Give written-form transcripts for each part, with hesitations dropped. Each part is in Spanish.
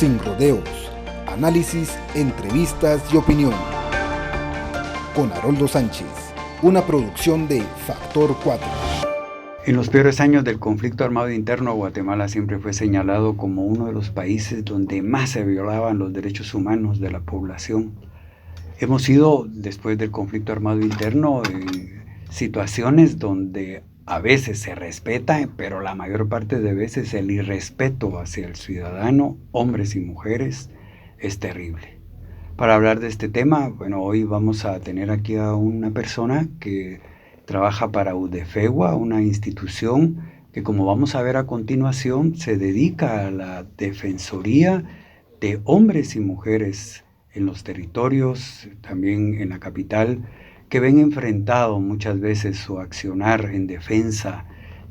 sin rodeos, análisis, entrevistas y opinión. Con Haroldo Sánchez, una producción de Factor 4. En los peores años del conflicto armado interno, Guatemala siempre fue señalado como uno de los países donde más se violaban los derechos humanos de la población. Hemos sido, después del conflicto armado interno, en situaciones donde a veces se respeta, pero la mayor parte de veces el irrespeto hacia el ciudadano, hombres y mujeres, es terrible. Para hablar de este tema, hoy vamos a tener aquí a una persona que trabaja para UDEFEGUA, una institución que, como vamos a ver a continuación, se dedica a la defensoría de hombres y mujeres en los territorios, también en la capital, que ven enfrentado muchas veces su accionar en defensa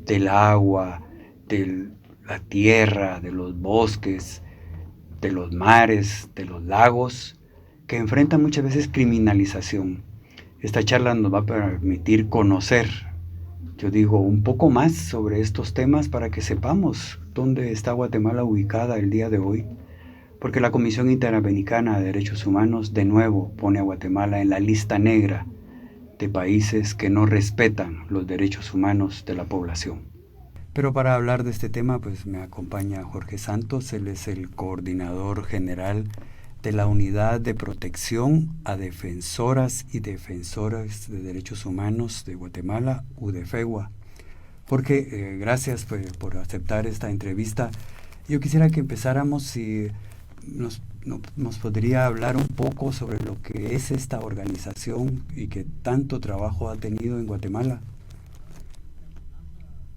del agua, de la tierra, de los bosques, de los mares, de los lagos, que enfrentan muchas veces criminalización. Esta charla nos va a permitir conocer, yo digo, un poco más sobre estos temas para que sepamos dónde está Guatemala ubicada el día de hoy, porque la Comisión Interamericana de Derechos Humanos de nuevo pone a Guatemala en la lista negra de países que no respetan los derechos humanos de la población. Pero para hablar de este tema, pues me acompaña Jorge Santos. Él es el coordinador general de la Unidad de Protección a Defensoras y Defensores de Derechos Humanos de Guatemala, UDEFEGUA. Jorge, gracias por aceptar esta entrevista. Yo quisiera que empezáramos, si nos podría hablar un poco sobre lo que es esta organización y que tanto trabajo ha tenido en Guatemala.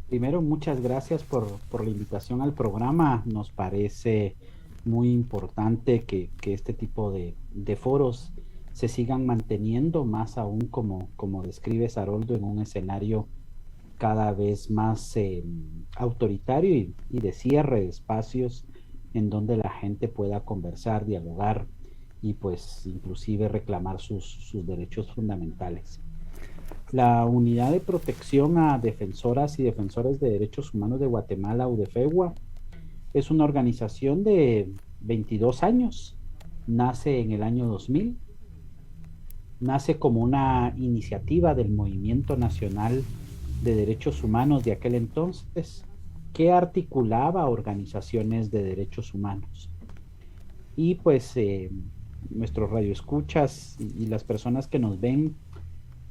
Primero, muchas gracias por la invitación al programa. Nos parece muy importante que este tipo de foros se sigan manteniendo, más aún como describes, Haroldo, en un escenario cada vez más autoritario y de cierre de espacios en donde la gente pueda conversar, dialogar y pues inclusive reclamar sus derechos fundamentales. La Unidad de Protección a Defensoras y Defensores de Derechos Humanos de Guatemala, UDEFEGUA, es una organización de 22 años. Nace en el año 2000. Nace como una iniciativa del Movimiento Nacional de Derechos Humanos de aquel entonces, que articulaba organizaciones de derechos humanos. Y pues nuestros radioescuchas y las personas que nos ven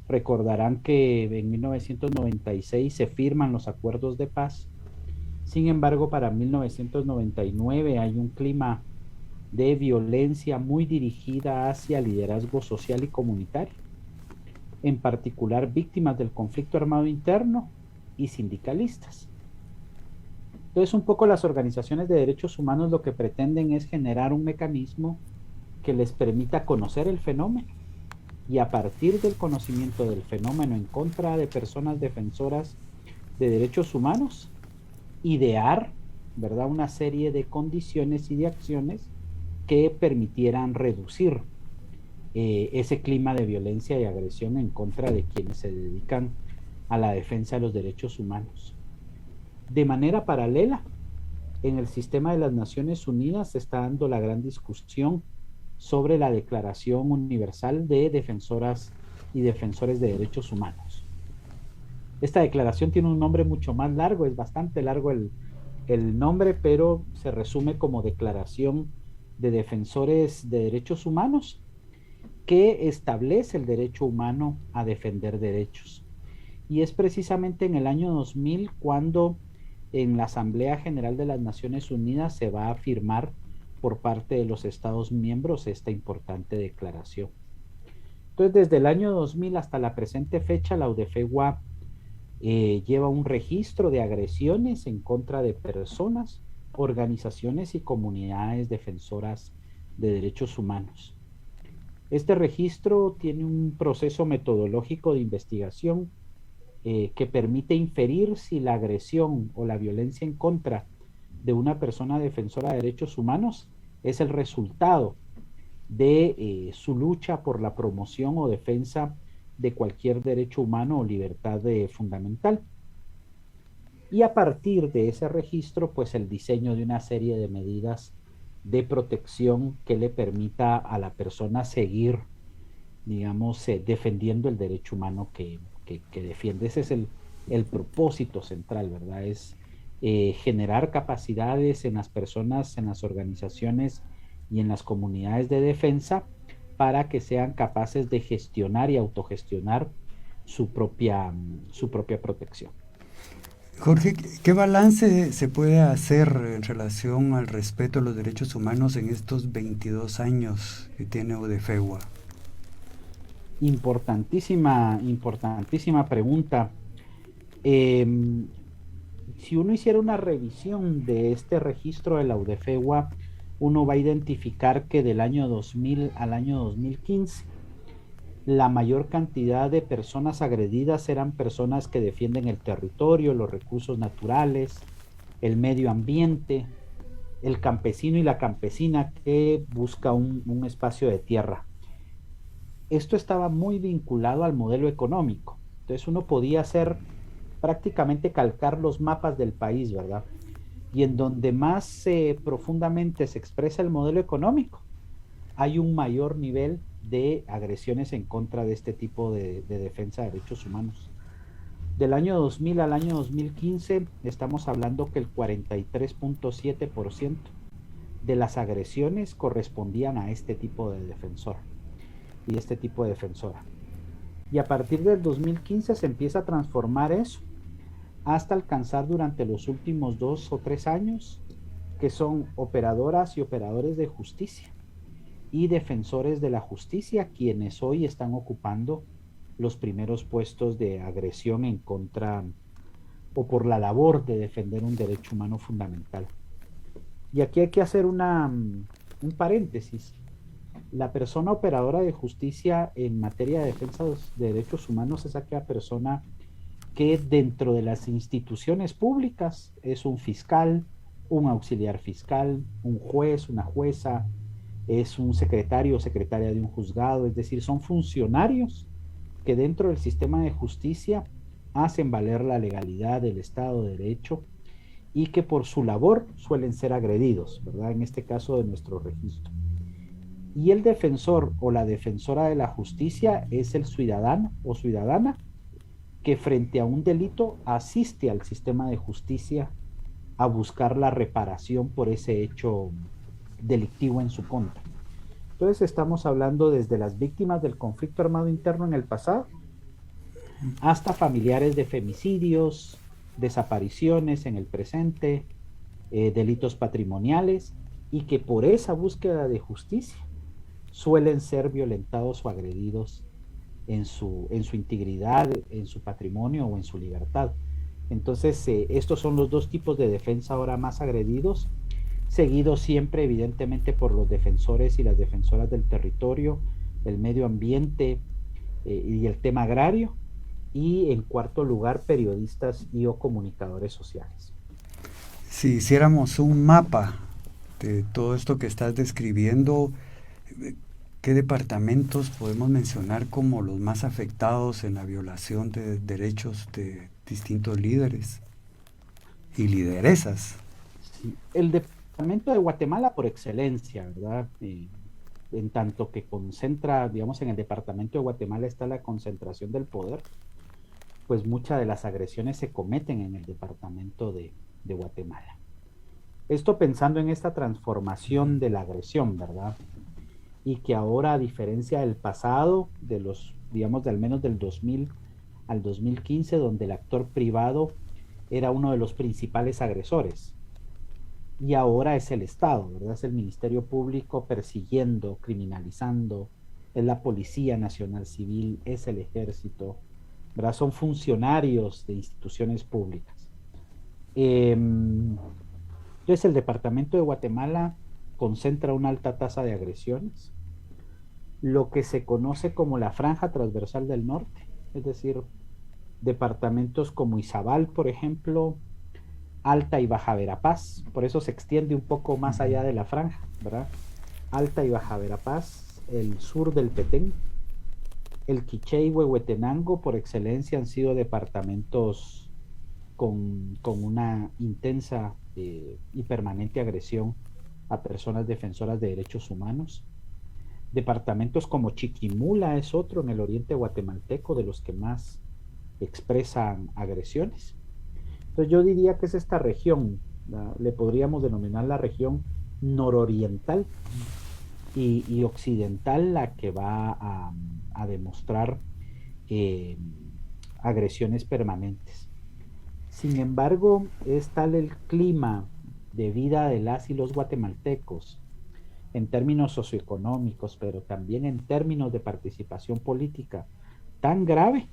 recordarán que en 1996 se firman los acuerdos de paz. Sin embargo, para 1999 hay un clima de violencia muy dirigida hacia liderazgo social y comunitario, en particular víctimas del conflicto armado interno y sindicalistas. Entonces, un poco las organizaciones de derechos humanos lo que pretenden es generar un mecanismo que les permita conocer el fenómeno y, a partir del conocimiento del fenómeno en contra de personas defensoras de derechos humanos, idear, ¿verdad?, una serie de condiciones y de acciones que permitieran reducir ese clima de violencia y agresión en contra de quienes se dedican a la defensa de los derechos humanos. De manera paralela, en el sistema de las Naciones Unidas se está dando la gran discusión sobre la Declaración Universal de Defensoras y Defensores de Derechos Humanos. Esta declaración tiene un nombre mucho más largo, es bastante largo el nombre, pero se resume como Declaración de Defensores de Derechos Humanos, que establece el derecho humano a defender derechos. Y es precisamente en el año 2000 cuando en la Asamblea General de las Naciones Unidas se va a firmar por parte de los Estados miembros esta importante declaración. Entonces, desde el año 2000 hasta la presente fecha, la UDEFEGUA lleva un registro de agresiones en contra de personas, organizaciones y comunidades defensoras de derechos humanos. Este registro tiene un proceso metodológico de investigación que permite inferir si la agresión o la violencia en contra de una persona defensora de derechos humanos es el resultado de su lucha por la promoción o defensa de cualquier derecho humano o libertad fundamental. Y a partir de ese registro, pues el diseño de una serie de medidas de protección que le permita a la persona seguir, digamos, defendiendo el derecho humano que defiende. Ese es el propósito central, ¿verdad? Es generar capacidades en las personas, en las organizaciones y en las comunidades de defensa para que sean capaces de gestionar y autogestionar su propia protección. Jorge, ¿qué balance se puede hacer en relación al respeto a los derechos humanos en estos 22 años que tiene UDFEWA? Importantísima pregunta. Si uno hiciera una revisión de este registro de la UDFEWA, uno va a identificar que del año 2000 al año 2015, la mayor cantidad de personas agredidas eran personas que defienden el territorio, los recursos naturales, el medio ambiente, el campesino y la campesina que busca un espacio de tierra. Esto estaba muy vinculado al modelo económico. Entonces uno podía hacer prácticamente calcar los mapas del país, ¿verdad? Y en donde más profundamente se expresa el modelo económico, hay un mayor nivel de agresiones en contra de este tipo de defensa de derechos humanos. Del año 2000 al año 2015, estamos hablando que el 43.7% de las agresiones correspondían a este tipo de defensor y este tipo de defensora. Y a partir del 2015 se empieza a transformar eso hasta alcanzar durante los últimos 2 o 3 años que son operadoras y operadores de justicia y defensores de la justicia quienes hoy están ocupando los primeros puestos de agresión en contra o por la labor de defender un derecho humano fundamental. Y aquí hay que hacer un paréntesis. La persona operadora de justicia en materia de defensa de derechos humanos es aquella persona que dentro de las instituciones públicas es un fiscal, un auxiliar fiscal, un juez, una jueza, es un secretario o secretaria de un juzgado, es decir, son funcionarios que dentro del sistema de justicia hacen valer la legalidad del Estado de Derecho y que por su labor suelen ser agredidos, ¿verdad? En este caso de nuestro registro. Y el defensor o la defensora de la justicia es el ciudadano o ciudadana que frente a un delito asiste al sistema de justicia a buscar la reparación por ese hecho delictivo en su contra. Entonces estamos hablando desde las víctimas del conflicto armado interno en el pasado hasta familiares de femicidios, desapariciones en el presente, delitos patrimoniales, y que por esa búsqueda de justicia suelen ser violentados o agredidos en su integridad, en su patrimonio o en su libertad. Entonces, estos son los dos tipos de defensa ahora más agredidos, seguidos siempre evidentemente por los defensores y las defensoras del territorio, el medio ambiente y el tema agrario, y en cuarto lugar periodistas y o comunicadores sociales. Si hiciéramos un mapa de todo esto que estás describiendo, ¿qué departamentos podemos mencionar como los más afectados en la violación de derechos de distintos líderes y lideresas? Sí, el departamento de Guatemala por excelencia, ¿verdad? En tanto que concentra, digamos, en el departamento de Guatemala está la concentración del poder, pues muchas de las agresiones se cometen en el departamento de Guatemala. Esto pensando en esta transformación de la agresión, ¿verdad? Y que ahora, a diferencia del pasado, de los, digamos, de al menos del 2000 al 2015, donde el actor privado era uno de los principales agresores, y ahora es el Estado, ¿verdad? Es el Ministerio Público persiguiendo, criminalizando, es la Policía Nacional Civil, es el Ejército, ¿verdad? Son funcionarios de instituciones públicas. Entonces el departamento de Guatemala concentra una alta tasa de agresiones, lo que se conoce como la franja transversal del norte, es decir, departamentos como Izabal, por ejemplo, Alta y Baja Verapaz, por eso se extiende un poco más allá de la franja, ¿verdad? Alta y Baja Verapaz, el sur del Petén, el Quiché y Huehuetenango por excelencia han sido departamentos con una intensa y permanente agresión a personas defensoras de derechos humanos. Departamentos como Chiquimula es otro en el oriente guatemalteco de los que más expresan agresiones. Entonces yo diría que es esta región, le podríamos denominar la región nororiental y occidental la que va a demostrar eh, agresiones permanentes. Sin embargo, es tal el clima de vida de las y los guatemaltecos en términos socioeconómicos, pero también en términos de participación política, tan grave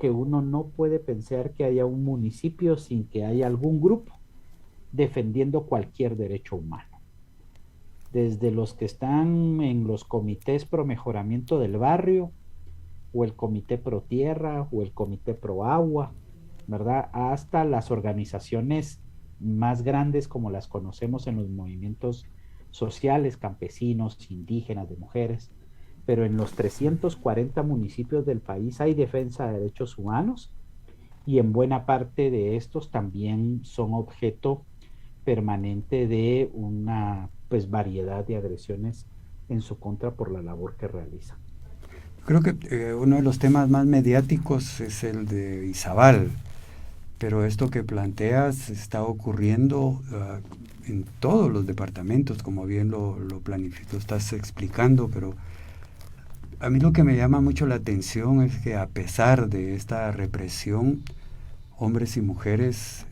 que uno no puede pensar que haya un municipio sin que haya algún grupo defendiendo cualquier derecho humano. Desde los que están en los comités pro mejoramiento del barrio, o el comité pro tierra, o el comité pro agua, ¿verdad? Hasta las organizaciones más grandes como las conocemos en los movimientos sociales, campesinos, indígenas, de mujeres. Pero en los 340 municipios del país hay defensa de derechos humanos y en buena parte de estos también son objeto permanente de una pues variedad de agresiones en su contra por la labor que realizan. Creo que uno de los temas más mediáticos es el de Izabal, pero esto que planteas está ocurriendo en todos los departamentos, como bien lo estás explicando, pero a mí lo que me llama mucho la atención es que a pesar de esta represión, hombres y mujeres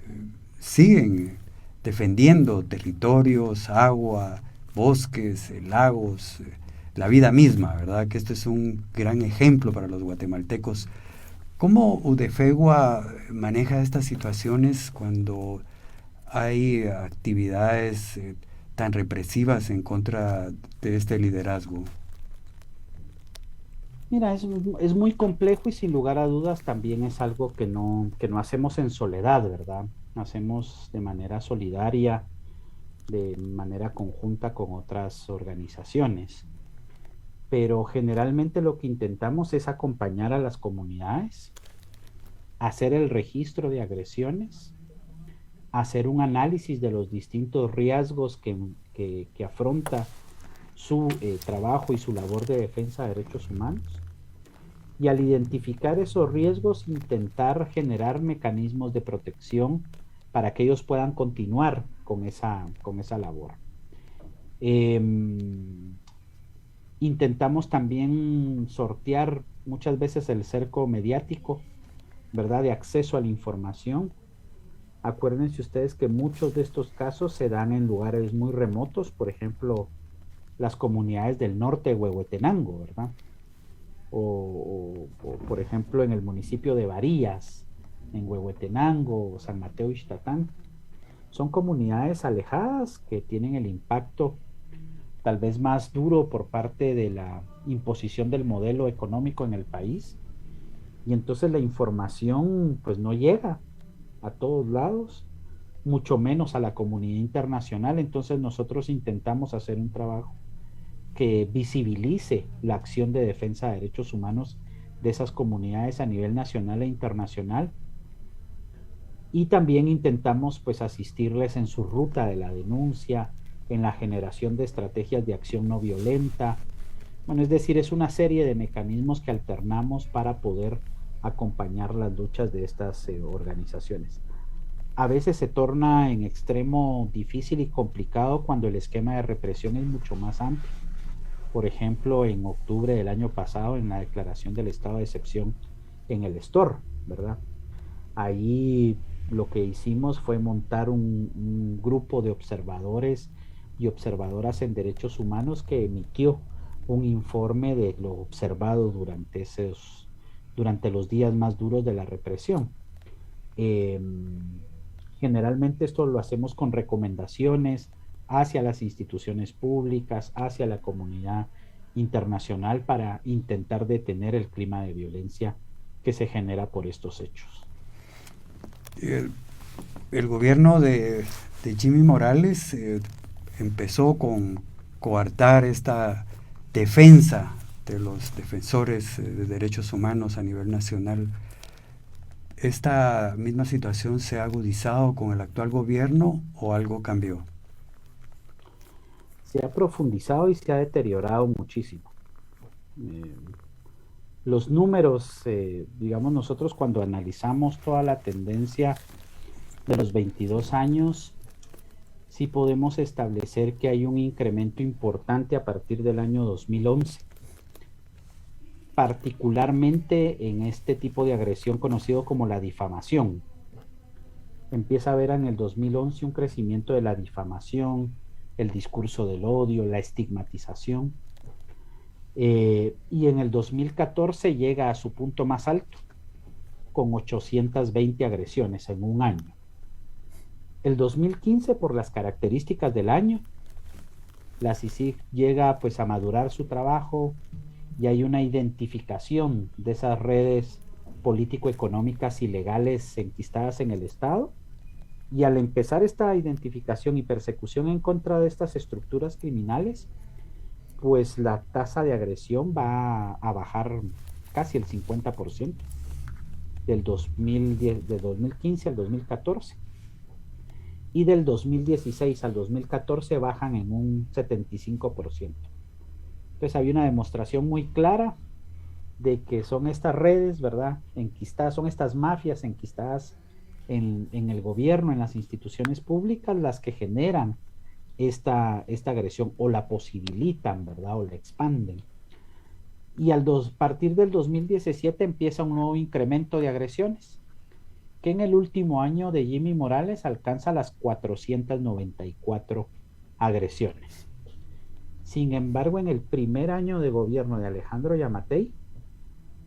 siguen defendiendo territorios, agua, bosques, lagos, la vida misma, ¿verdad? Que esto es un gran ejemplo para los guatemaltecos. ¿Cómo UDEFEGUA maneja estas situaciones cuando hay actividades tan represivas en contra de este liderazgo? Mira, es muy complejo y sin lugar a dudas también es algo que no hacemos en soledad, ¿verdad? Hacemos de manera solidaria, de manera conjunta con otras organizaciones. Pero generalmente lo que intentamos es acompañar a las comunidades, hacer el registro de agresiones, hacer un análisis de los distintos riesgos que afronta su trabajo y su labor de defensa de derechos humanos. Y al identificar esos riesgos, intentar generar mecanismos de protección para que ellos puedan continuar con esa labor. Intentamos también sortear muchas veces el cerco mediático, ¿verdad? De acceso a la información. Acuérdense ustedes que muchos de estos casos se dan en lugares muy remotos, por ejemplo, las comunidades del norte de Huehuetenango, ¿verdad? O por ejemplo, en el municipio de Varillas, en Huehuetenango, San Mateo y Ixtatán. Son comunidades alejadas que tienen el impacto tal vez más duro por parte de la imposición del modelo económico en el país. Y entonces la información pues no llega a todos lados, mucho menos a la comunidad internacional. Entonces nosotros intentamos hacer un trabajo que visibilice la acción de defensa de derechos humanos de esas comunidades a nivel nacional e internacional. Y también intentamos pues asistirles en su ruta de la denuncia, en la generación de estrategias de acción no violenta. Bueno, es decir, es una serie de mecanismos que alternamos para poder acompañar las luchas de estas organizaciones. A veces se torna en extremo difícil y complicado cuando el esquema de represión es mucho más amplio. Por ejemplo, en octubre del año pasado, en la declaración del estado de excepción en el Estor, ¿verdad? Ahí lo que hicimos fue montar un grupo de observadores y observadoras en derechos humanos que emitió un informe de lo observado durante los días más duros de la represión. Generalmente esto lo hacemos con recomendaciones hacia las instituciones públicas, hacia la comunidad internacional para intentar detener el clima de violencia que se genera por estos hechos. El gobierno de Jimmy Morales empezó con coartar esta defensa de los defensores de derechos humanos a nivel nacional. ¿Esta misma situación se ha agudizado con el actual gobierno o algo cambió? se ha profundizado y se ha deteriorado muchísimo. Eh, los números, digamos, nosotros cuando analizamos toda la tendencia de los 22 años, sí podemos establecer que hay un incremento importante a partir del año 2011, particularmente en este tipo de agresión conocido como la difamación. Empieza a haber en el 2011 un crecimiento de la difamación, el discurso del odio, la estigmatización, y en el 2014 llega a su punto más alto, con 820 agresiones en un año. El 2015, por las características del año, la CICIG llega pues a madurar su trabajo y hay una identificación de esas redes político-económicas ilegales enquistadas en el Estado, y al empezar esta identificación y persecución en contra de estas estructuras criminales, pues la tasa de agresión va a bajar casi el 50% del 2010, de 2015 al 2014. Y del 2016 al 2014 bajan en un 75%. Entonces había una demostración muy clara de que son estas redes, ¿verdad?, enquistadas, son estas mafias enquistadas en el gobierno, en las instituciones públicas, las que generan esta agresión o la posibilitan, ¿verdad?, o la expanden. Y partir del 2017 empieza un nuevo incremento de agresiones, que en el último año de Jimmy Morales alcanza las 494 agresiones. Sin embargo, en el primer año de gobierno de Alejandro Yamatei,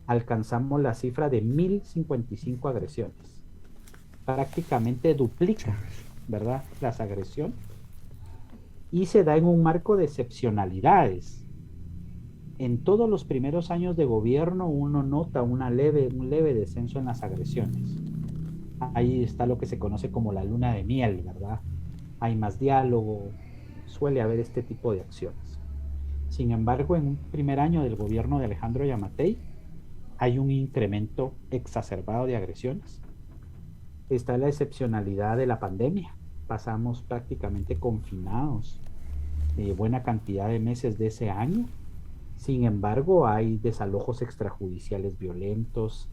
alcanzamos la cifra de 1,055 agresiones. Prácticamente duplica, ¿verdad?, las agresiones. Y se da en un marco de excepcionalidades. En todos los primeros años de gobierno uno nota un leve descenso en las agresiones. Ahí está lo que se conoce como la luna de miel, ¿verdad? Hay más diálogo, suele haber este tipo de acciones. Sin embargo, en un primer año del gobierno de Alejandro Yamatei hay un incremento exacerbado de agresiones. Está la excepcionalidad de la pandemia. Pasamos prácticamente confinados buena cantidad de meses de ese año. Sin embargo, hay desalojos extrajudiciales violentos,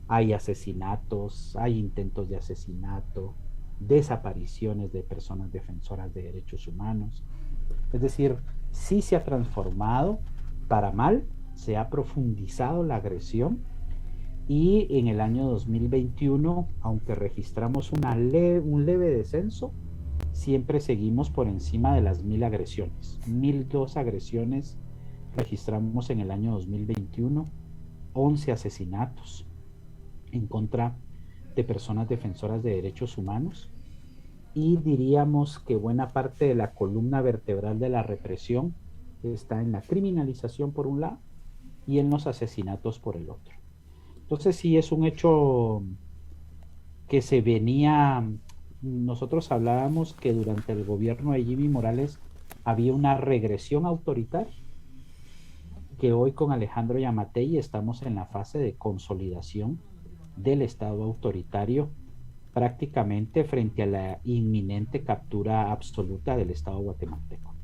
hay asesinatos, hay intentos de asesinato, desapariciones de personas defensoras de derechos humanos. Es decir, sí se ha transformado para mal, se ha profundizado la agresión, y en el año 2021, aunque registramos un leve descenso, siempre seguimos por encima de las 1,000 agresiones. 1,002 agresiones registramos en el año 2021, 11 asesinatos en contra de personas defensoras de derechos humanos, y diríamos que buena parte de la columna vertebral de la represión está en la criminalización por un lado y en los asesinatos por el otro. Entonces sí es un hecho que se venía. Nosotros hablábamos que durante el gobierno de Jimmy Morales había una regresión autoritaria, que hoy con Alejandro Yamatei estamos en la fase de consolidación del Estado autoritario, prácticamente frente a la inminente captura absoluta del Estado guatemalteco.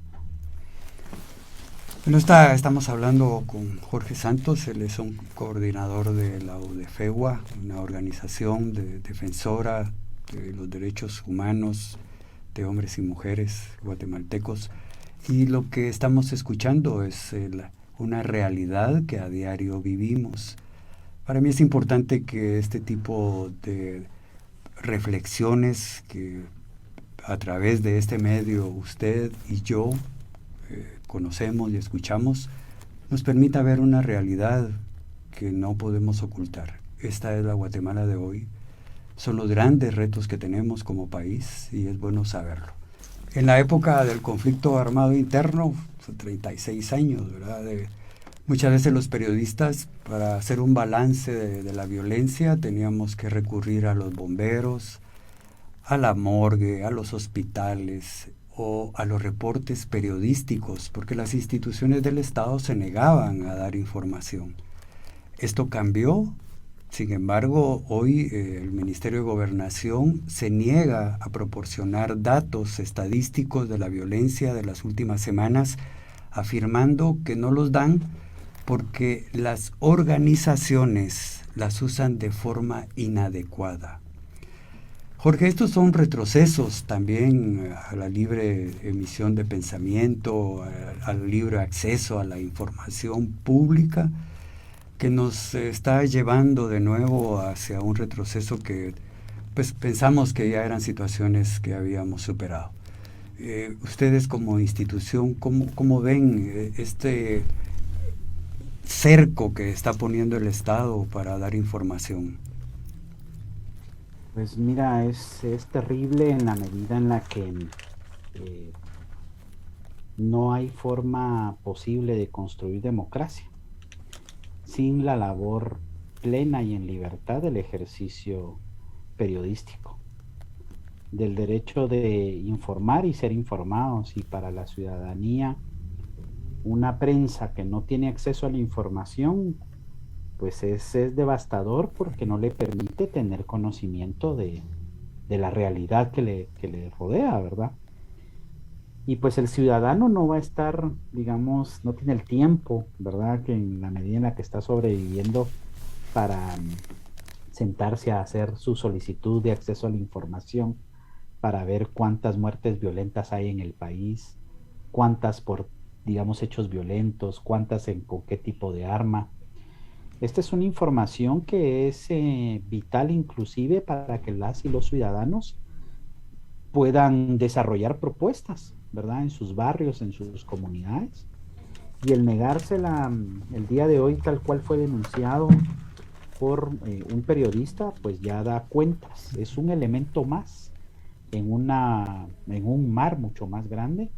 Bueno, estamos hablando con Jorge Santos. Él es un coordinador de la UDFEGUA, una organización defensora de los derechos humanos de hombres y mujeres guatemaltecos, y lo que estamos escuchando es una realidad que a diario vivimos. Para mí es importante que este tipo de reflexiones que a través de este medio usted y yo conocemos y escuchamos, nos permita ver una realidad que no podemos ocultar. Esta es la Guatemala de hoy. Son los grandes retos que tenemos como país y es bueno saberlo. En la época del conflicto armado interno, 36 años, ¿verdad? Muchas veces los periodistas, para hacer un balance de la violencia, teníamos que recurrir a los bomberos, a la morgue, a los hospitales o a los reportes periodísticos, porque las instituciones del Estado se negaban a dar información. Esto cambió Sin embargo, hoy el Ministerio de Gobernación se niega a proporcionar datos estadísticos de la violencia de las últimas semanas, afirmando que no los dan porque las organizaciones las usan de forma inadecuada. Jorge, estos son retrocesos también a la libre emisión de pensamiento, al libre acceso a la información pública, que nos está llevando de nuevo hacia un retroceso que pues pensamos que ya eran situaciones que habíamos superado. Ustedes como institución, ¿cómo ven este cerco que está poniendo el Estado para dar información? Pues mira, es terrible en la medida en la que no hay forma posible de construir democracia sin la labor plena y en libertad del ejercicio periodístico, del derecho de informar y ser informados. Y para la ciudadanía, una prensa que no tiene acceso a la información, pues es devastador, porque no le permite tener conocimiento de la realidad que le rodea, ¿verdad? Y pues el ciudadano no va a estar, digamos, no tiene el tiempo, ¿verdad? Que en la medida en la que está sobreviviendo para sentarse a hacer su solicitud de acceso a la información, para ver cuántas muertes violentas hay en el país, cuántas por, digamos, hechos violentos, cuántas con qué tipo de arma. Esta es una información que es vital inclusive para que las y los ciudadanos puedan desarrollar propuestas, ¿verdad? En sus barrios, en sus comunidades. Y el negársela el día de hoy, tal cual fue denunciado por un periodista, pues ya da cuentas. Es un elemento más en un mar mucho más grande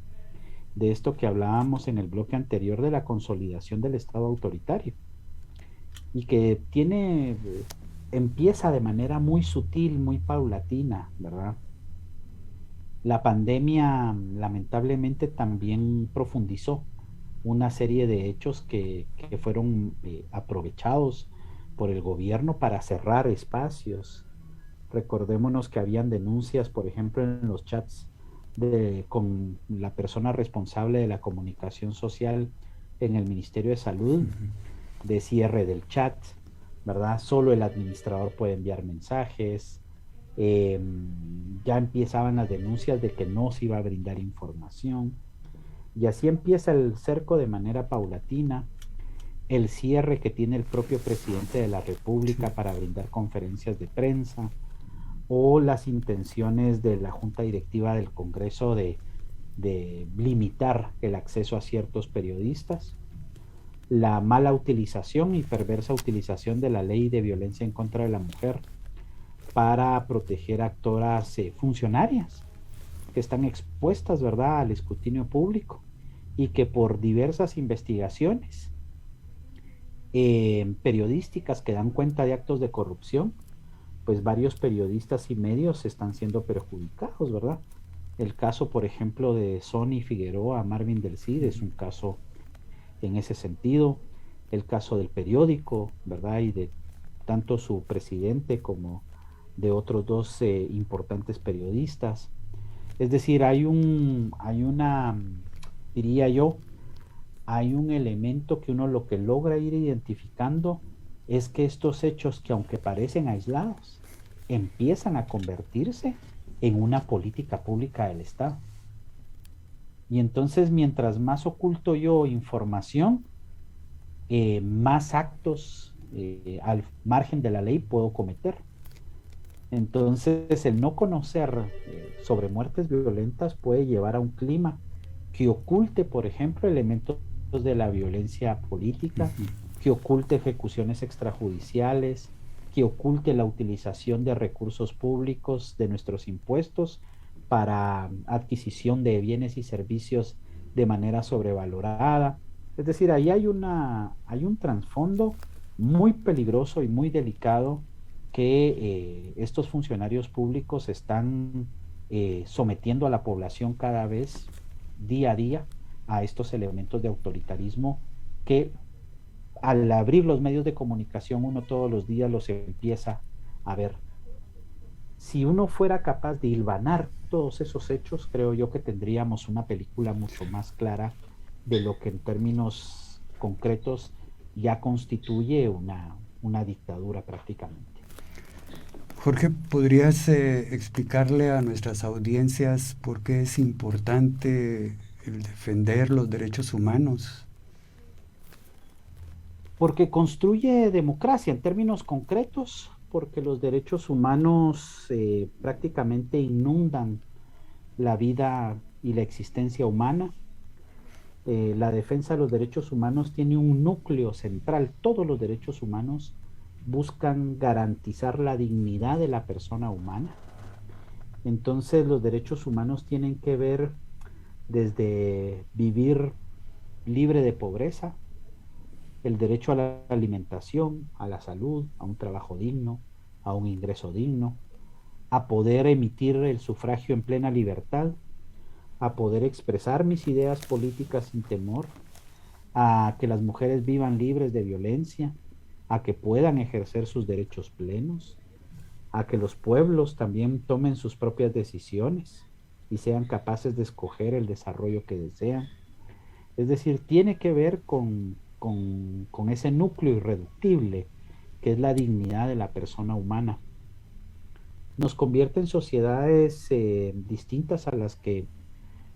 de esto que hablábamos en el bloque anterior, de la consolidación del Estado autoritario, y que empieza de manera muy sutil, muy paulatina, ¿verdad? La pandemia lamentablemente también profundizó una serie de hechos que fueron aprovechados por el gobierno para cerrar espacios. Recordémonos que habían denuncias, por ejemplo, en los chats con la persona responsable de la comunicación social en el Ministerio de Salud, de cierre del chat, ¿verdad? Solo el administrador puede enviar mensajes. Ya empezaban las denuncias de que no se iba a brindar información, y así empieza el cerco de manera paulatina. El cierre que tiene el propio presidente de la República para brindar conferencias de prensa, o las intenciones de la Junta Directiva del Congreso de limitar el acceso a ciertos periodistas, la mala utilización y perversa utilización de la ley de violencia en contra de la mujer para proteger actoras funcionarias que están expuestas, ¿verdad?, al escrutinio público, y que por diversas investigaciones periodísticas que dan cuenta de actos de corrupción, pues varios periodistas y medios están siendo perjudicados, ¿verdad? El caso, por ejemplo, de Sony Figueroa, Marvin del Cid, es un caso en ese sentido. El caso del periódico, ¿verdad? Y de tanto su presidente como de otros dos importantes periodistas. Es decir, diría yo, hay un elemento que uno lo que logra ir identificando es que estos hechos, que aunque parecen aislados, empiezan a convertirse en una política pública del Estado. Y entonces, mientras más oculto yo información, más actos al margen de la ley puedo cometer. Entonces, el no conocer sobre muertes violentas puede llevar a un clima que oculte, por ejemplo, elementos de la violencia política, que oculte ejecuciones extrajudiciales, que oculte la utilización de recursos públicos, de nuestros impuestos, para adquisición de bienes y servicios de manera sobrevalorada. Es decir, ahí hay un trasfondo muy peligroso y muy delicado que estos funcionarios públicos están sometiendo a la población cada vez, día a día, a estos elementos de autoritarismo que al abrir los medios de comunicación uno todos los días los empieza a ver. Si uno fuera capaz de hilvanar todos esos hechos, creo yo que tendríamos una película mucho más clara de lo que en términos concretos ya constituye una dictadura prácticamente. Jorge, ¿podrías explicarle a nuestras audiencias por qué es importante el defender los derechos humanos? Porque construye democracia en términos concretos, porque los derechos humanos prácticamente inundan la vida y la existencia humana. La defensa de los derechos humanos tiene un núcleo central. Todos los derechos humanos buscan garantizar la dignidad de la persona humana. Entonces los derechos humanos tienen que ver desde vivir libre de pobreza, el derecho a la alimentación, a la salud, a un trabajo digno, a un ingreso digno, a poder emitir el sufragio en plena libertad, a poder expresar mis ideas políticas sin temor, a que las mujeres vivan libres de violencia, a que puedan ejercer sus derechos plenos, a que los pueblos también tomen sus propias decisiones y sean capaces de escoger el desarrollo que desean. Es decir, tiene que ver con ese núcleo irreductible que es la dignidad de la persona humana. Nos convierte en sociedades distintas a las que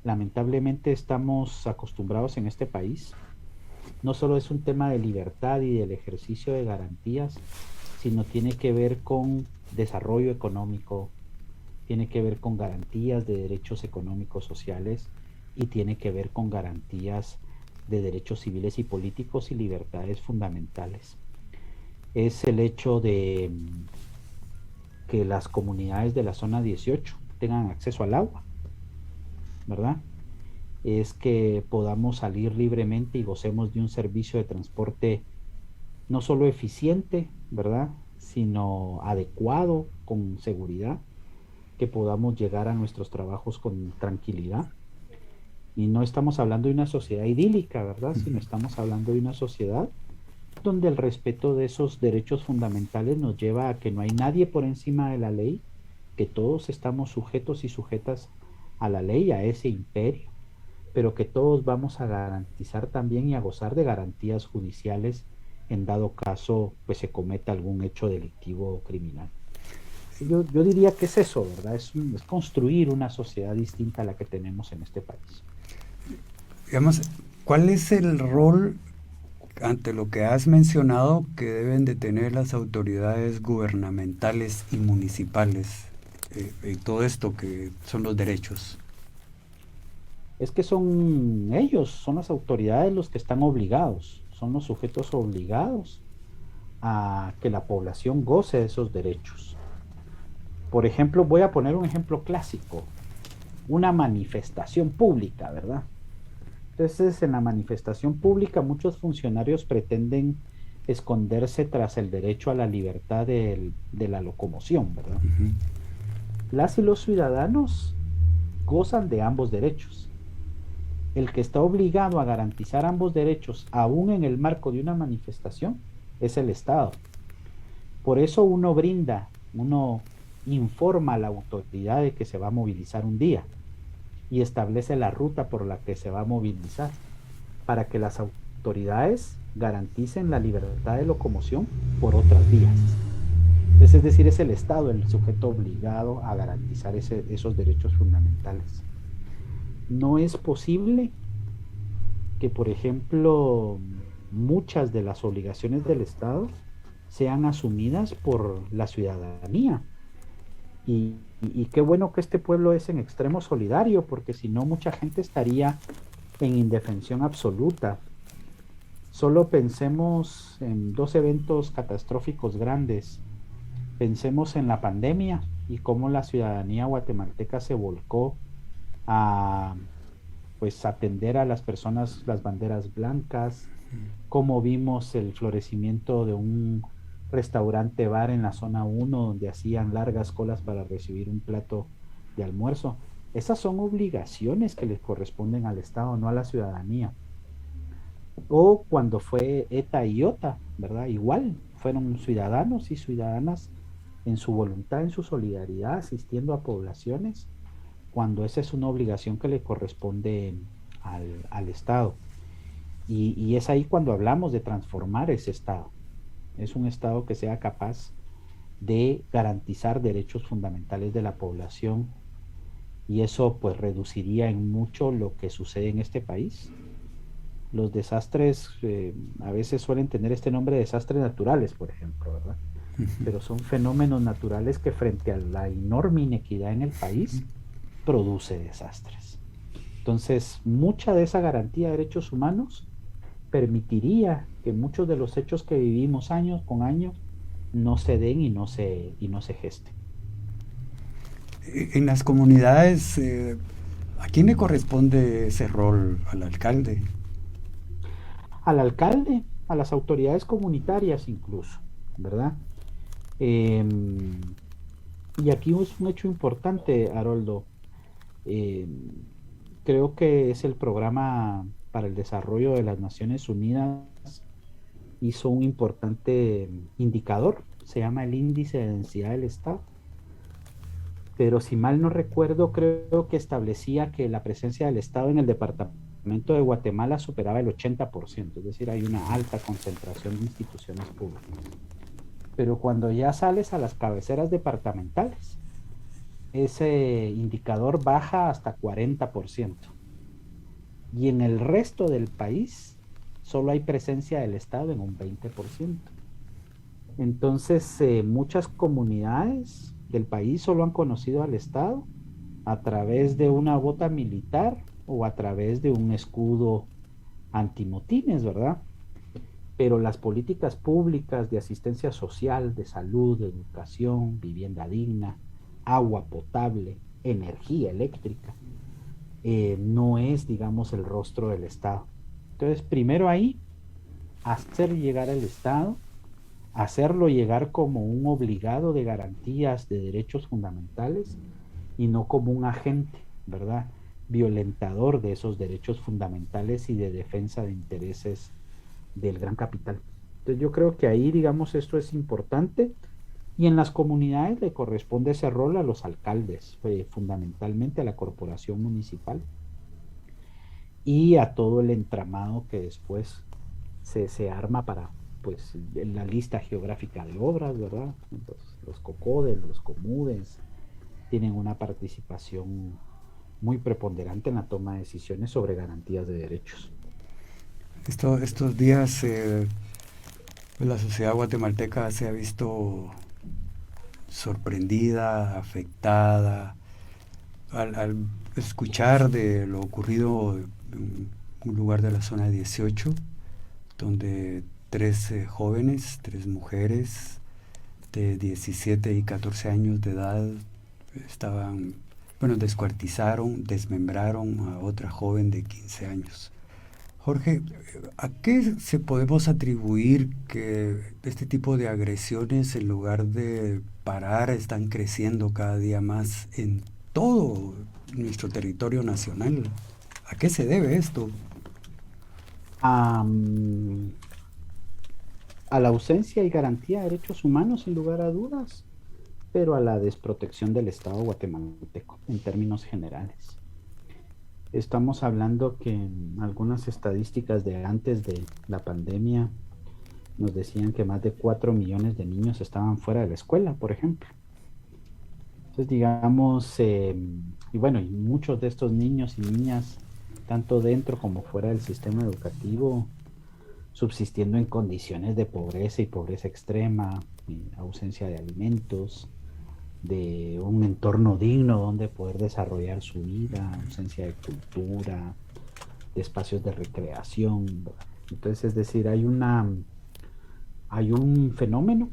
lamentablemente estamos acostumbrados en este país. No solo es un tema de libertad y del ejercicio de garantías, sino tiene que ver con desarrollo económico, tiene que ver con garantías de derechos económicos sociales y tiene que ver con garantías de derechos civiles y políticos y libertades fundamentales. Es el hecho de que las comunidades de la zona 18 tengan acceso al agua, ¿verdad? Es que podamos salir libremente y gocemos de un servicio de transporte no solo eficiente, ¿verdad?, sino adecuado, con seguridad, que podamos llegar a nuestros trabajos con tranquilidad. Y no estamos hablando de una sociedad idílica, ¿verdad?, sino estamos hablando de una sociedad donde el respeto de esos derechos fundamentales nos lleva a que no hay nadie por encima de la ley, que todos estamos sujetos y sujetas a la ley, a ese imperio, pero que todos vamos a garantizar también y a gozar de garantías judiciales en dado caso pues se cometa algún hecho delictivo o criminal. Yo diría que es eso, ¿verdad? Es construir una sociedad distinta a la que tenemos en este país. Digamos, ¿cuál es el rol ante lo que has mencionado que deben de tener las autoridades gubernamentales y municipales en todo esto que son los derechos? Es que son ellos, son las autoridades los que están obligados, son los sujetos obligados a que la población goce de esos derechos. Por ejemplo, voy a poner un ejemplo clásico, una manifestación pública, ¿verdad? Entonces, en la manifestación pública muchos funcionarios pretenden esconderse tras el derecho a la libertad de la locomoción, ¿verdad? Uh-huh. Las y los ciudadanos gozan de ambos derechos. El que está obligado a garantizar ambos derechos, aún en el marco de una manifestación, es el Estado. Por eso uno informa a la autoridad de que se va a movilizar un día y establece la ruta por la que se va a movilizar para que las autoridades garanticen la libertad de locomoción por otras vías. Entonces, es decir, es el Estado el sujeto obligado a garantizar esos derechos fundamentales. No es posible que, por ejemplo, muchas de las obligaciones del Estado sean asumidas por la ciudadanía. Y qué bueno que este pueblo es en extremo solidario, porque si no, mucha gente estaría en indefensión absoluta. Solo pensemos en dos eventos catastróficos grandes. Pensemos en la pandemia y cómo la ciudadanía guatemalteca se volcó a pues atender a las personas, las banderas blancas, cómo vimos el florecimiento de un restaurante bar en la zona 1 donde hacían largas colas para recibir un plato de almuerzo. Esas son obligaciones que les corresponden al Estado, no a la ciudadanía. O cuando fue ETA y IOTA, ¿verdad? Igual, fueron ciudadanos y ciudadanas en su voluntad, en su solidaridad, asistiendo a poblaciones, cuando esa es una obligación que le corresponde al Estado. Y es ahí cuando hablamos de transformar ese Estado. Es un Estado que sea capaz de garantizar derechos fundamentales de la población, y eso pues reduciría en mucho lo que sucede en este país. Los desastres a veces suelen tener este nombre de desastres naturales, por ejemplo, ¿verdad? Pero son fenómenos naturales que frente a la enorme inequidad en el país produce desastres. Entonces, mucha de esa garantía de derechos humanos permitiría que muchos de los hechos que vivimos años con años no se den y no se gesten. En las comunidades, ¿a quién le corresponde ese rol? ¿Al alcalde? Al alcalde, a las autoridades comunitarias incluso, ¿verdad? Eh, y aquí es un hecho importante, Haroldo. Eh, Creo que es el programa para el desarrollo de las Naciones Unidas, hizo un importante indicador, se llama el índice de densidad del Estado, pero si mal no recuerdo, creo que establecía que la presencia del Estado en el departamento de Guatemala superaba el 80%, es decir, hay una alta concentración de instituciones públicas. Pero cuando ya sales a las cabeceras departamentales, ese indicador baja hasta 40%. Y en el resto del país solo hay presencia del Estado en un 20%. Entonces, muchas comunidades del país solo han conocido al Estado a través de una bota militar o a través de un escudo antimotines, ¿verdad? Pero las políticas públicas de asistencia social, de salud, de educación, vivienda digna, agua potable, energía eléctrica, no es, digamos, el rostro del Estado. Entonces, primero ahí, hacer llegar al Estado, hacerlo llegar como un obligado de garantías de derechos fundamentales y no como un agente, ¿verdad? Violentador de esos derechos fundamentales y de defensa de intereses del gran capital. Entonces yo creo que ahí, digamos, esto es importante, y en las comunidades le corresponde ese rol a los alcaldes, fundamentalmente a la corporación municipal y a todo el entramado que después se arma para, pues, en la lista geográfica de obras, ¿verdad? Los COCODES, los COMUDES, tienen una participación muy preponderante en la toma de decisiones sobre garantías de derechos. Estos días la sociedad guatemalteca se ha visto sorprendida, afectada, al escuchar de lo ocurrido en un lugar de la zona 18, donde 3 jóvenes, 3 mujeres de 17 y 14 años de edad descuartizaron, desmembraron a otra joven de 15 años. Jorge, ¿a qué se podemos atribuir que este tipo de agresiones, en lugar de parar, están creciendo cada día más en todo nuestro territorio nacional? ¿A qué se debe esto? A la ausencia y garantía de derechos humanos, sin lugar a dudas, pero a la desprotección del Estado guatemalteco en términos generales. Estamos hablando que algunas estadísticas de antes de la pandemia nos decían que más de 4 millones de niños estaban fuera de la escuela, por ejemplo. Entonces, digamos, y bueno, y muchos de estos niños y niñas, tanto dentro como fuera del sistema educativo, subsistiendo en condiciones de pobreza y pobreza extrema, ausencia de alimentos, de un entorno digno donde poder desarrollar su vida, ausencia de cultura, de espacios de recreación. Entonces, es decir, hay un fenómeno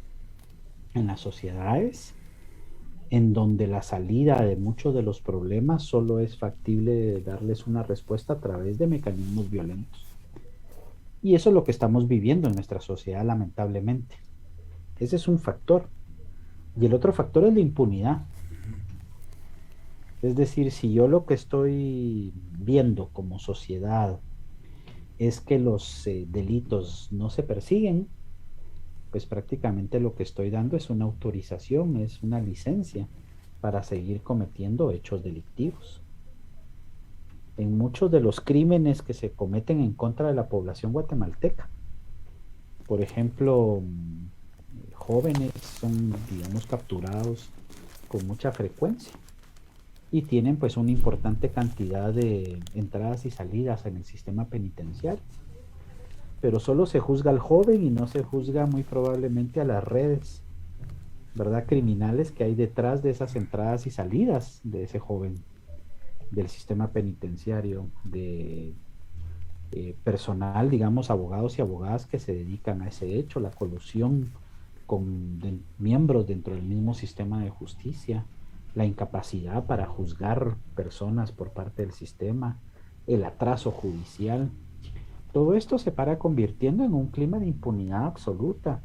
en las sociedades en donde la salida de muchos de los problemas solo es factible darles una respuesta a través de mecanismos violentos. Y eso es lo que estamos viviendo en nuestra sociedad, lamentablemente. Ese es un factor. Y el otro factor es la impunidad. Es decir, si yo lo que estoy viendo como sociedad es que los delitos no se persiguen, pues prácticamente lo que estoy dando es una autorización, es una licencia para seguir cometiendo hechos delictivos. En muchos de los crímenes que se cometen en contra de la población guatemalteca, por ejemplo, jóvenes son, digamos, capturados con mucha frecuencia y tienen pues una importante cantidad de entradas y salidas en el sistema penitenciario, pero solo se juzga al joven y no se juzga muy probablemente a las redes, ¿verdad?, criminales que hay detrás de esas entradas y salidas de ese joven del sistema penitenciario, de personal, digamos, abogados y abogadas que se dedican a ese hecho, la colusión con miembros dentro del mismo sistema de justicia, la incapacidad para juzgar personas por parte del sistema, el atraso judicial. Todo esto se para convirtiendo en un clima de impunidad absoluta,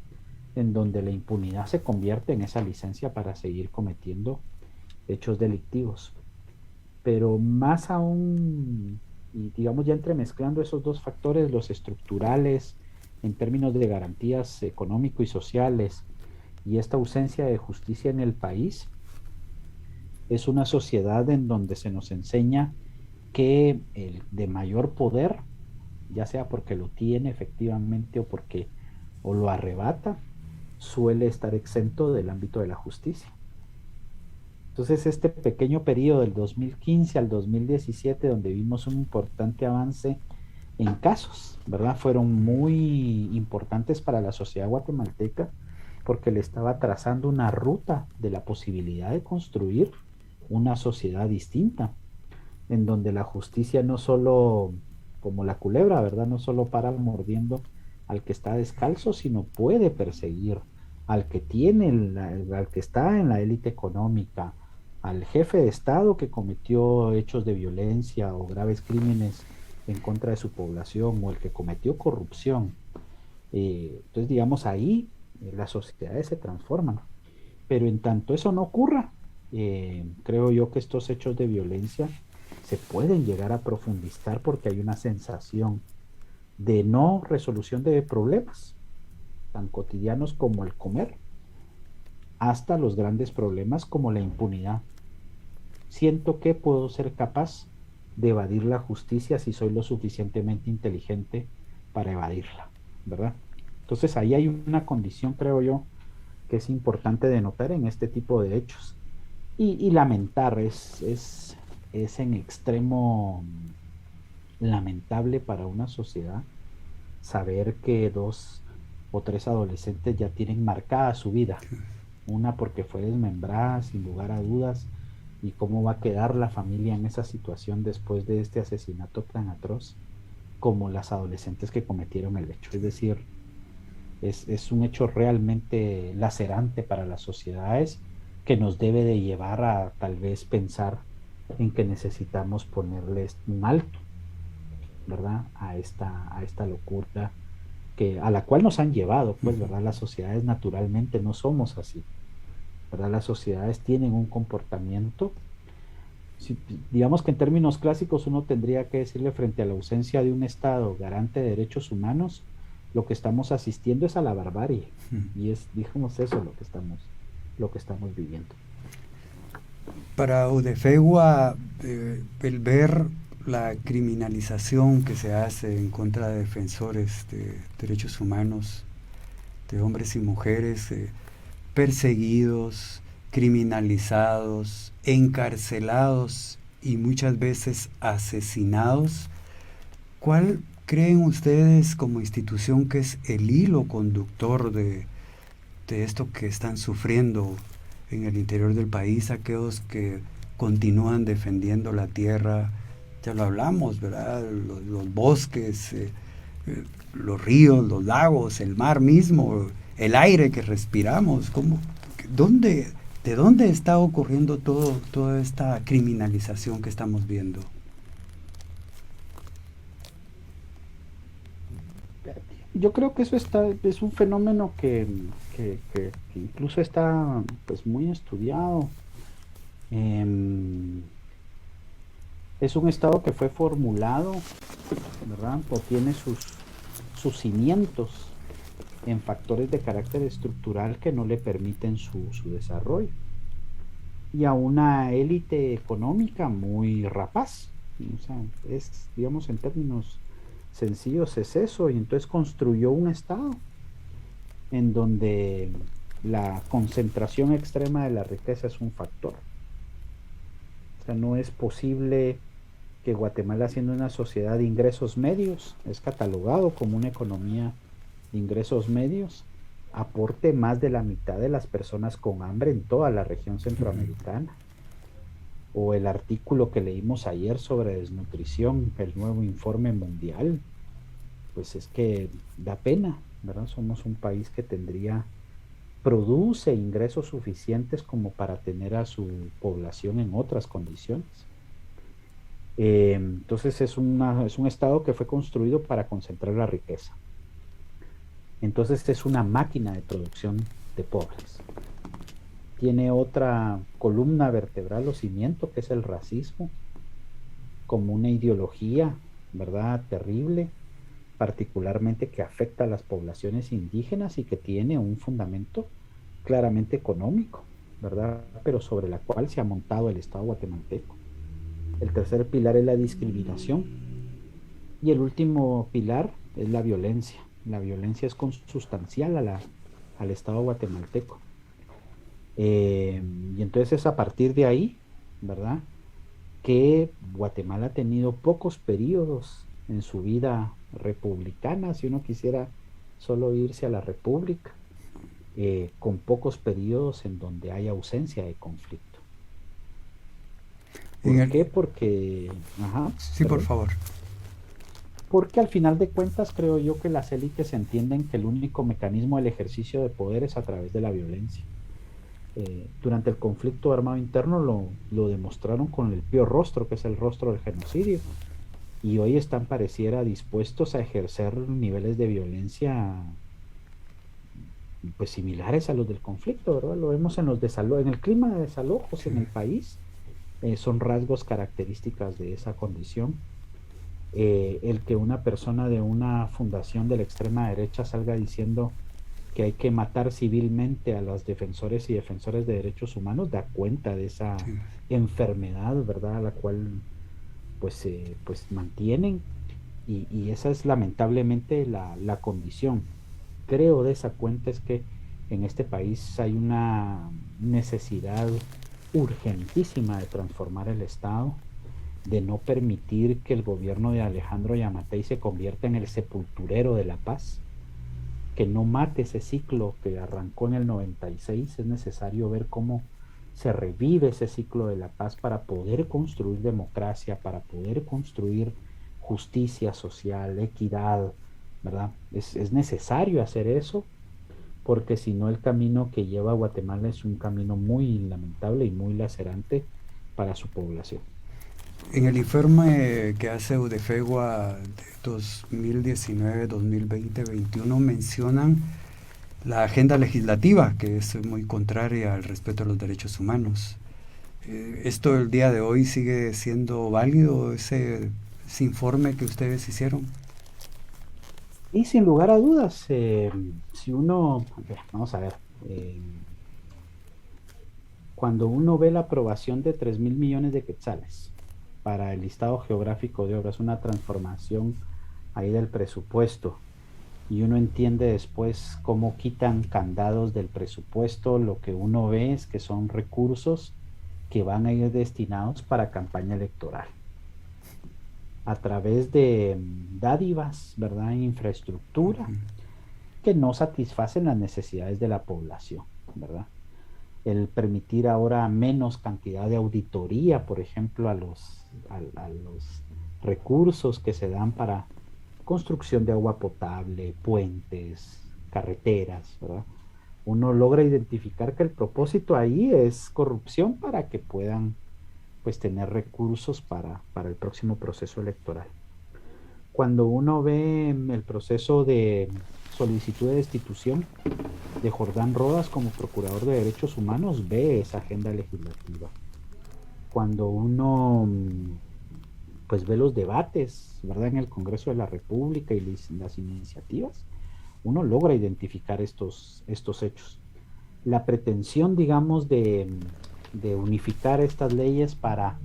en donde la impunidad se convierte en esa licencia para seguir cometiendo hechos delictivos. Pero más aún, y digamos ya entremezclando esos dos factores, los estructurales, en términos de garantías económico y sociales, y esta ausencia de justicia en el país, es una sociedad en donde se nos enseña que el de mayor poder, ya sea porque lo tiene efectivamente o lo arrebata, suele estar exento del ámbito de la justicia. Entonces, este pequeño periodo del 2015 al 2017, donde vimos un importante avance en casos, ¿verdad?, fueron muy importantes para la sociedad guatemalteca porque le estaba trazando una ruta de la posibilidad de construir una sociedad distinta, en donde la justicia no solo, como la culebra, ¿verdad?, no solo para mordiendo al que está descalzo, sino puede perseguir al que al que está en la élite económica, al jefe de Estado que cometió hechos de violencia o graves crímenes en contra de su población, o el que cometió corrupción. Entonces, digamos, ahí las sociedades se transforman. Pero en tanto eso no ocurra, creo yo que estos hechos de violencia se pueden llegar a profundizar porque hay una sensación de no resolución de problemas tan cotidianos como el comer, hasta los grandes problemas como la impunidad. Siento que puedo ser capaz de evadir la justicia si soy lo suficientemente inteligente para evadirla, ¿verdad? Entonces ahí hay una condición, creo yo, que es importante de notar en este tipo de hechos. Y lamentar, es en extremo lamentable para una sociedad saber que 2 o 3 adolescentes ya tienen marcada su vida. Una porque fue desmembrada sin lugar a dudas, y cómo va a quedar la familia en esa situación después de este asesinato tan atroz, como las adolescentes que cometieron el hecho. Es decir, es un hecho realmente lacerante para las sociedades, que nos debe de llevar a tal vez pensar en que necesitamos ponerles un alto, ¿verdad?, a esta locura a la cual nos han llevado, pues, ¿verdad? Las sociedades naturalmente no somos así, ¿verdad? Las sociedades tienen un comportamiento, digamos que en términos clásicos uno tendría que decirle, frente a la ausencia de un Estado garante de derechos humanos, lo que estamos asistiendo es a la barbarie, y es, digamos, eso lo que estamos viviendo. Para Udefegua, el ver la criminalización que se hace en contra de defensores de derechos humanos, de hombres y mujeres perseguidos, criminalizados, encarcelados y muchas veces asesinados, ¿cuál creen ustedes como institución que es el hilo conductor de esto que están sufriendo en el interior del país aquellos que continúan defendiendo la tierra? Ya lo hablamos, ¿verdad? Los bosques, los ríos, los lagos, el mar mismo, el aire que respiramos. ¿De dónde está ocurriendo toda esta criminalización que estamos viendo? Yo creo que eso es un fenómeno que incluso está, pues, muy estudiado. Es un estado que fue formulado ¿verdad? O tiene sus cimientos en factores de carácter estructural que no le permiten su desarrollo. Y a una élite económica muy rapaz. O sea, digamos, en términos sencillos, es eso. Y entonces construyó un estado en donde la concentración extrema de la riqueza es un factor. O sea, no es posible que Guatemala, siendo una sociedad de ingresos medios, es catalogado como una economía de ingresos medios, aporte más de la mitad de las personas con hambre en toda la región centroamericana. O el artículo que leímos ayer sobre desnutrición, el nuevo informe mundial, pues es que da pena, ¿verdad? Somos un país que produce ingresos suficientes como para tener a su población en otras condiciones. Entonces es un estado que fue construido para concentrar la riqueza. Entonces es una máquina de producción de pobres. Tiene otra columna vertebral o cimiento, que es el racismo, como una ideología, ¿verdad?, terrible, particularmente que afecta a las poblaciones indígenas y que tiene un fundamento claramente económico, ¿verdad?, pero sobre la cual se ha montado el Estado guatemalteco. El tercer pilar es la discriminación y el último pilar es la violencia. La violencia es consustancial al Estado guatemalteco. Y entonces es a partir de ahí, ¿verdad?, que Guatemala ha tenido pocos periodos en su vida republicana, si uno quisiera solo irse a la república, con pocos periodos en donde hay ausencia de conflicto. ¿Por qué? Porque... Ajá, sí, perdón. por favor. Porque al final de cuentas creo yo que las élites entienden que el único mecanismo del ejercicio de poder es a través de la violencia. Durante el conflicto armado interno lo demostraron con el peor rostro, que es el rostro del genocidio. Y hoy están, pareciera, dispuestos a ejercer niveles de violencia pues similares a los del conflicto, ¿verdad? Lo vemos en en el clima de desalojos en el país. Son rasgos características de esa condición. El que una persona de una fundación de la extrema derecha salga diciendo que hay que matar civilmente a los defensores y defensores de derechos humanos da cuenta de esa enfermedad, ¿verdad?, a la cual pues mantienen, y esa es lamentablemente la condición. Creo de esa cuenta es que en este país hay una necesidad urgentísima de transformar el Estado, de no permitir que el gobierno de Alejandro Yamatei se convierta en el sepulturero de la paz, que no mate ese ciclo que arrancó en el 96. Es necesario ver cómo se revive ese ciclo de la paz para poder construir democracia, para poder construir justicia social, equidad, ¿verdad? Es necesario hacer eso, porque si no el camino que lleva a Guatemala es un camino muy lamentable y muy lacerante para su población. En el informe que hace UDFEGUA de 2019, 2020, 2021 mencionan la agenda legislativa, que es muy contraria al respeto a los derechos humanos. ¿Esto el día de hoy sigue siendo válido, ese informe que ustedes hicieron? Y sin lugar a dudas, si uno, vamos a ver, cuando uno ve la aprobación de 3,000 millones de quetzales para el listado geográfico de obras, una transformación ahí del presupuesto, y uno entiende después cómo quitan candados del presupuesto, lo que uno ve es que son recursos que van a ir destinados para campaña electoral, a través de dádivas, ¿verdad?, en infraestructura, que no satisfacen las necesidades de la población, ¿verdad? El permitir ahora menos cantidad de auditoría, por ejemplo, a los recursos que se dan para construcción de agua potable, puentes, carreteras, ¿verdad? Uno logra identificar que el propósito ahí es corrupción para que puedan pues tener recursos para el próximo proceso electoral. Cuando uno ve el proceso de solicitud de destitución de Jordán Rodas como procurador de derechos humanos, ve esa agenda legislativa. Cuando uno pues ve los debates, ¿verdad?, en el Congreso de la República y las iniciativas, uno logra identificar estos hechos. La pretensión, digamos, de unificar estas leyes para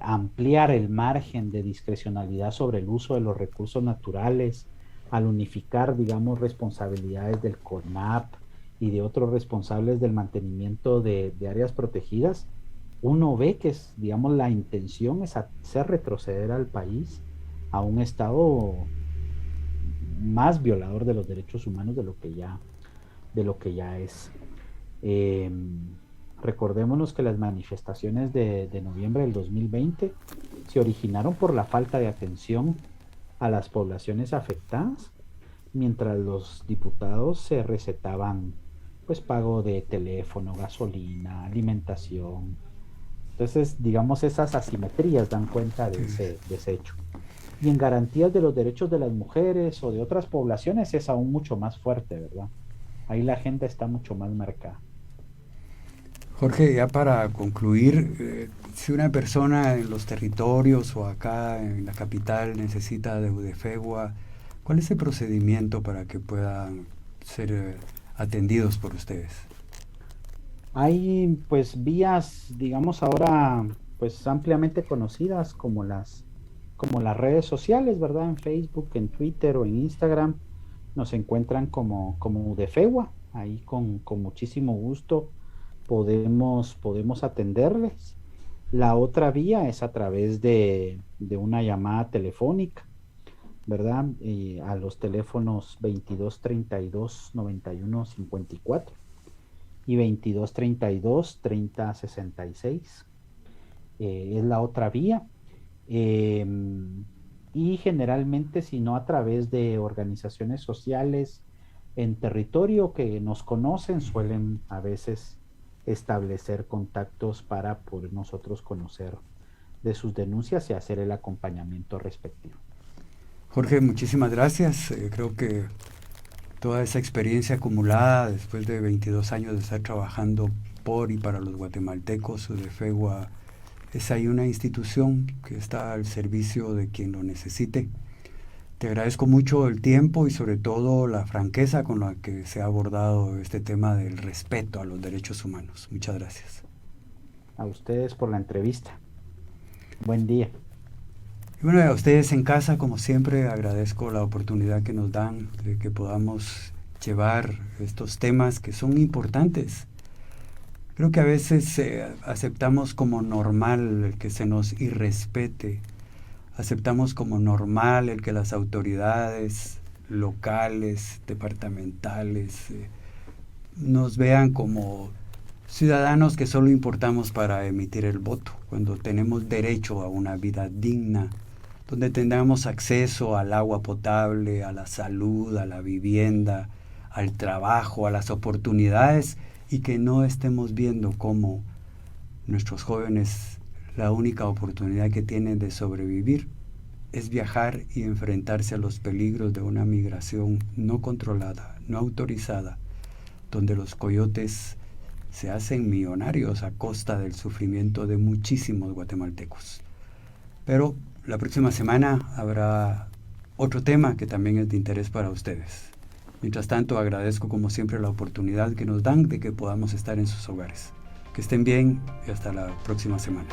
ampliar el margen de discrecionalidad sobre el uso de los recursos naturales, al unificar, digamos, responsabilidades del CONAP y de otros responsables del mantenimiento de áreas protegidas, uno ve que digamos, la intención es hacer retroceder al país a un estado más violador de los derechos humanos de lo que ya es. Recordémonos que las manifestaciones de noviembre del 2020 se originaron por la falta de atención a las poblaciones afectadas, mientras los diputados se recetaban pues pago de teléfono, gasolina, alimentación. Entonces, digamos, esas asimetrías dan cuenta de ese hecho. Y en garantías de los derechos de las mujeres o de otras poblaciones es aún mucho más fuerte, ¿verdad? Ahí la agenda está mucho más marcada. Jorge, ya para concluir, si una persona en los territorios o acá en la capital necesita de UDEFEGUA, ¿cuál es el procedimiento para que puedan ser atendidos por ustedes? Hay pues vías, digamos ahora, pues ampliamente conocidas como las redes sociales, ¿verdad? En Facebook, en Twitter o en Instagram nos encuentran como UDEFEGUA. Ahí con muchísimo gusto podemos atenderles. La otra vía es a través de una llamada telefónica, ¿verdad? A los teléfonos 2232-9154 y 2232-3066. Es la otra vía. Y generalmente, si no, a través de organizaciones sociales en territorio que nos conocen, suelen a veces establecer contactos para poder nosotros conocer de sus denuncias y hacer el acompañamiento respectivo. Jorge, muchísimas gracias. Creo que toda esa experiencia acumulada después de 22 años de estar trabajando por y para los guatemaltecos, UDEFEGUA es ahí una institución que está al servicio de quien lo necesite. Te agradezco mucho el tiempo y sobre todo la franqueza con la que se ha abordado este tema del respeto a los derechos humanos. Muchas gracias. A ustedes por la entrevista. Buen día. Y bueno, a ustedes en casa, como siempre, agradezco la oportunidad que nos dan de que podamos llevar estos temas que son importantes. Creo que a veces aceptamos como normal el que se nos irrespete. Aceptamos como normal el que las autoridades locales, departamentales, nos vean como ciudadanos que solo importamos para emitir el voto, cuando tenemos derecho a una vida digna, donde tengamos acceso al agua potable, a la salud, a la vivienda, al trabajo, a las oportunidades, y que no estemos viendo cómo nuestros jóvenes la única oportunidad que tienen de sobrevivir es viajar y enfrentarse a los peligros de una migración no controlada, no autorizada, donde los coyotes se hacen millonarios a costa del sufrimiento de muchísimos guatemaltecos. Pero la próxima semana habrá otro tema que también es de interés para ustedes. Mientras tanto, agradezco como siempre la oportunidad que nos dan de que podamos estar en sus hogares. Que estén bien y hasta la próxima semana.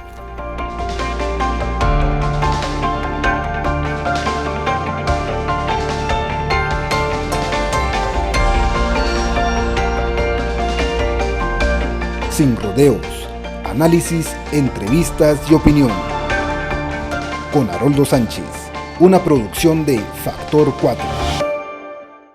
Sin rodeos, análisis, entrevistas y opinión. Con Haroldo Sánchez, una producción de Factor 4.